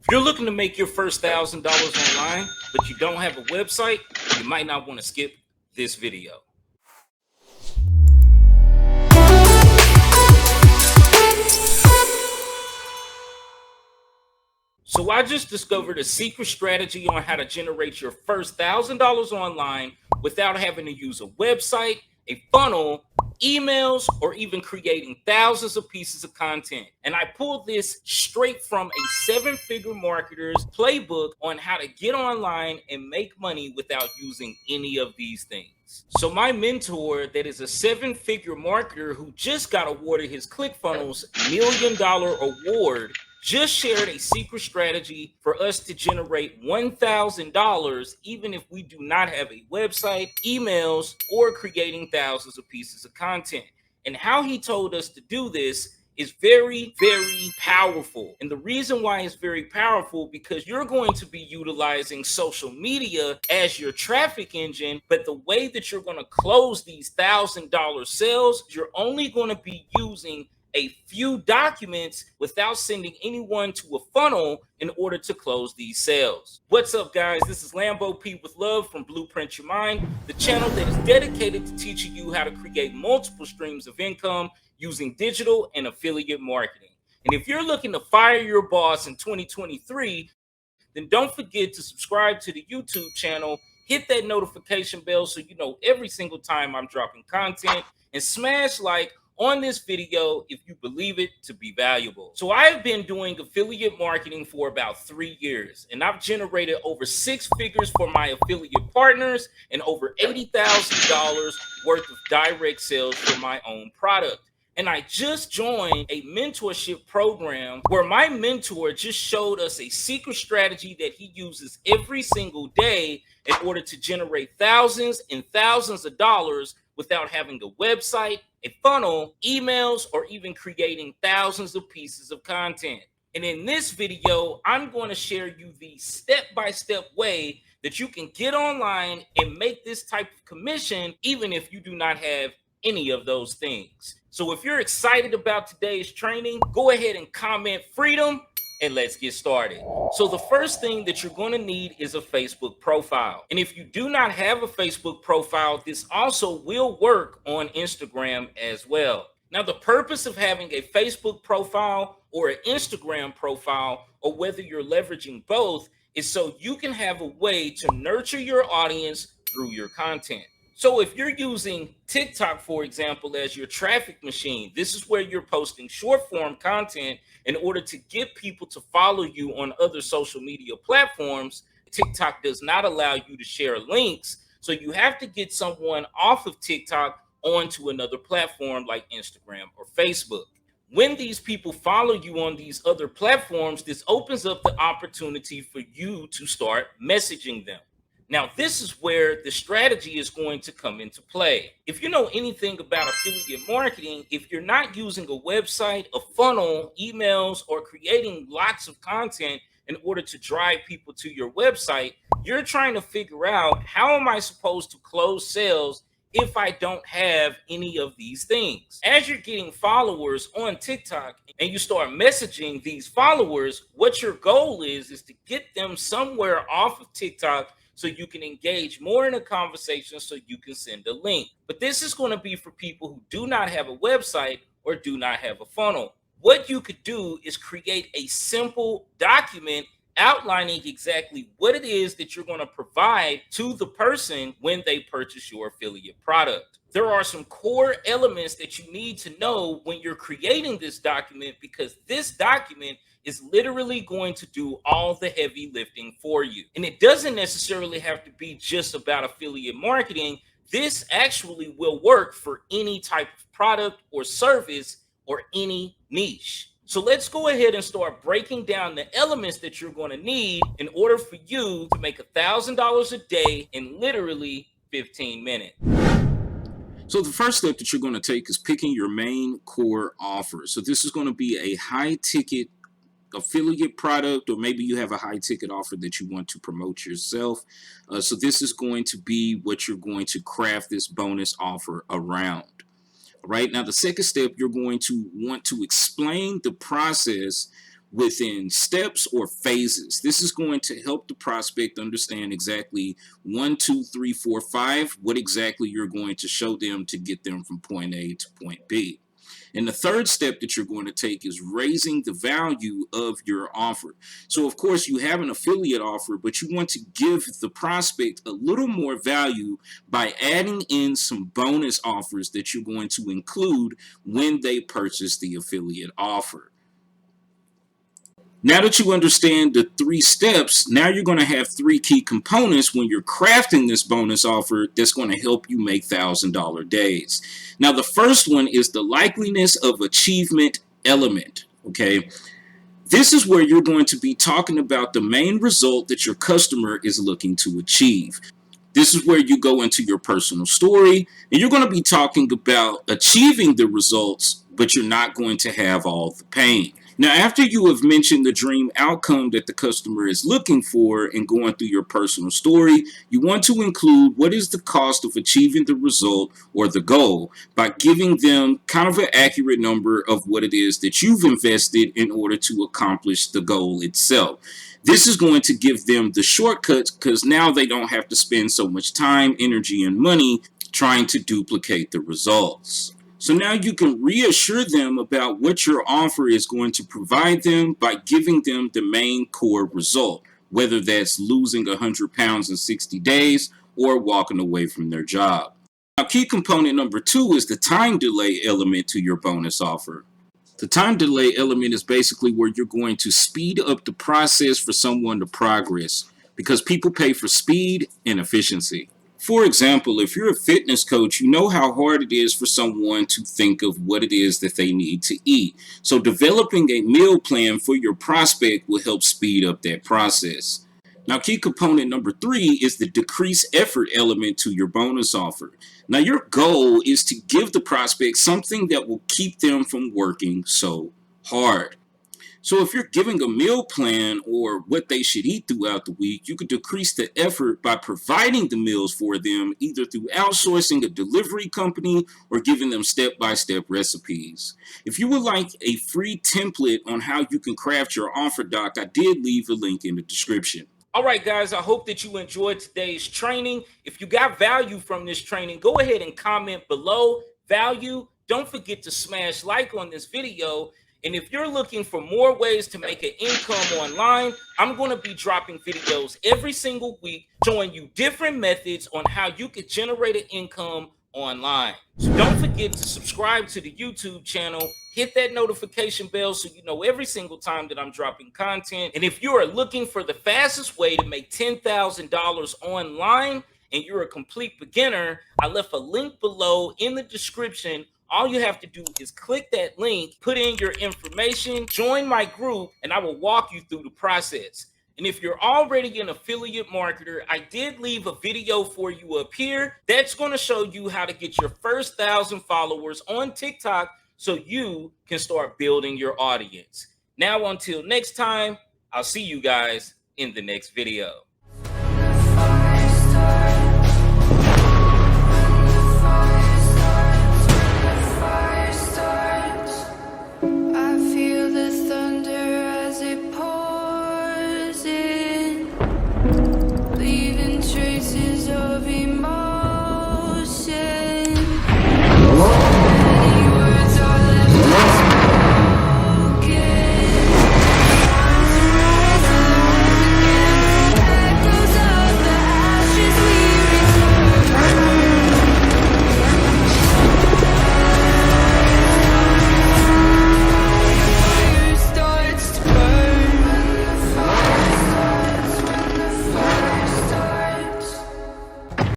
If you're looking to make your first $1,000 online, but you don't have a website, you might not want to skip this video. So I just discovered a secret strategy on how to generate your first $1,000 online without having to use a website, a funnel, emails, or even creating thousands of pieces of content. And I pulled this straight from a 7-figure marketer's playbook on how to get online and make money without using any of these things. So my mentor, that is a 7-figure marketer who just got awarded his ClickFunnels $1 million award, just shared a secret strategy for us to generate $1,000 even if we do not have a website, emails, or creating thousands of pieces of content. And how he told us to do this is very, very powerful. And the reason why it's very powerful, because you're going to be utilizing social media as your traffic engine, but the way that you're going to close these $1,000 sales, you're only going to be using a few documents without sending anyone to a funnel in order to close these sales. What's up, guys? This is Lambo with Love from Blueprint Your Mind, the channel that is dedicated to teaching you how to create multiple streams of income using digital and affiliate marketing. And if you're looking to fire your boss in 2023, then don't forget to subscribe to the YouTube channel, hit that notification bell so you know every single time I'm dropping content, and smash like on this video if you believe it to be valuable. So I've been doing affiliate marketing for about 3 years, and I've generated over 6 figures for my affiliate partners and over $80,000 worth of direct sales for my own product. And I just joined a mentorship program where my mentor just showed us a secret strategy that he uses every single day in order to generate thousands and thousands of dollars without having a website, a funnel, emails, or even creating thousands of pieces of content. And in this video, I'm going to share you the step-by-step way that you can get online and make this type of commission even if you do not have any of those things. So if you're excited about today's training, go ahead and comment freedom and let's get started. So the first thing that you're going to need is a Facebook profile. And if you do not have a Facebook profile, this also will work on Instagram as well. Now, the purpose of having a Facebook profile or an Instagram profile, or whether you're leveraging both, is so you can have a way to nurture your audience through your content. So if you're using TikTok, for example, as your traffic machine, this is where you're posting short form content in order to get people to follow you on other social media platforms. TikTok does not allow you to share links, so you have to get someone off of TikTok onto another platform like Instagram or Facebook. When these people follow you on these other platforms, this opens up the opportunity for you to start messaging them. Now, this is where the strategy is going to come into play. If you know anything about affiliate marketing, if you're not using a website, a funnel, emails, or creating lots of content in order to drive people to your website, you're trying to figure out, how am I supposed to close sales if I don't have any of these things? As you're getting followers on TikTok and you start messaging these followers, what your goal is to get them somewhere off of TikTok so you can engage more in a conversation, so you can send a link. But this is going to be for people who do not have a website or do not have a funnel. What you could do is create a simple document outlining exactly what it is that you're going to provide to the person when they purchase your affiliate product. There are some core elements that you need to know when you're creating this document, because this document is literally going to do all the heavy lifting for you. And it doesn't necessarily have to be just about affiliate marketing. This actually will work for any type of product or service or any niche. So let's go ahead and start breaking down the elements that you're going to need in order for you to make $1,000 a day in literally 15 minutes. So the first step that you're going to take is picking your main core offer. So this is going to be a high ticket affiliate product, or maybe you have a high ticket offer that you want to promote yourself. So this is going to be what you're going to craft this bonus offer around. Right now, the second step, you're going to want to explain the process within steps or phases. This is going to help the prospect understand exactly 1, 2, 3, 4, 5, what exactly you're going to show them to get them from point A to point B. And the third step that you're going to take is raising the value of your offer. So, of course, you have an affiliate offer, but you want to give the prospect a little more value by adding in some bonus offers that you're going to include when they purchase the affiliate offer. Now that you understand the 3 steps, now you're going to have 3 key components when you're crafting this bonus offer that's going to help you make $1,000 days. Now, the first one is the likeliness of achievement element. Okay. This is where you're going to be talking about the main result that your customer is looking to achieve. This is where you go into your personal story, and you're going to be talking about achieving the results, but you're not going to have all the pain. Now, after you have mentioned the dream outcome that the customer is looking for and going through your personal story, you want to include what is the cost of achieving the result or the goal by giving them kind of an accurate number of what it is that you've invested in order to accomplish the goal itself. This is going to give them the shortcuts because now they don't have to spend so much time, energy, and money trying to duplicate the results. So now you can reassure them about what your offer is going to provide them by giving them the main core result, whether that's losing 100 pounds in 60 days or walking away from their job. Now, key component number 2 is the time delay element to your bonus offer. The time delay element is basically where you're going to speed up the process for someone to progress because people pay for speed and efficiency. For example, if you're a fitness coach, you know how hard it is for someone to think of what it is that they need to eat. So developing a meal plan for your prospect will help speed up that process. Now, key component number 3 is the decrease effort element to your bonus offer. Now, your goal is to give the prospect something that will keep them from working so hard. So if you're giving a meal plan or what they should eat throughout the week, you could decrease the effort by providing the meals for them, either through outsourcing a delivery company or giving them step-by-step recipes. If you would like a free template on how you can craft your offer doc, I did leave a link in the description. All right, guys, I hope that you enjoyed today's training. If you got value from this training, go ahead and comment below value. Don't forget to smash like on this video. And if you're looking for more ways to make an income online, I'm going to be dropping videos every single week showing you different methods on how you can generate an income online. So don't forget to subscribe to the YouTube channel, hit that notification bell so you know every single time that I'm dropping content. And if you are looking for the fastest way to make $10,000 online and you're a complete beginner, I left a link below in the description. All you have to do is click that link, put in your information, join my group, and I will walk you through the process. And if you're already an affiliate marketer, I did leave a video for you up here that's going to show you how to get your first 1,000 followers on TikTok so you can start building your audience. Now, until next time, I'll see you guys in the next video.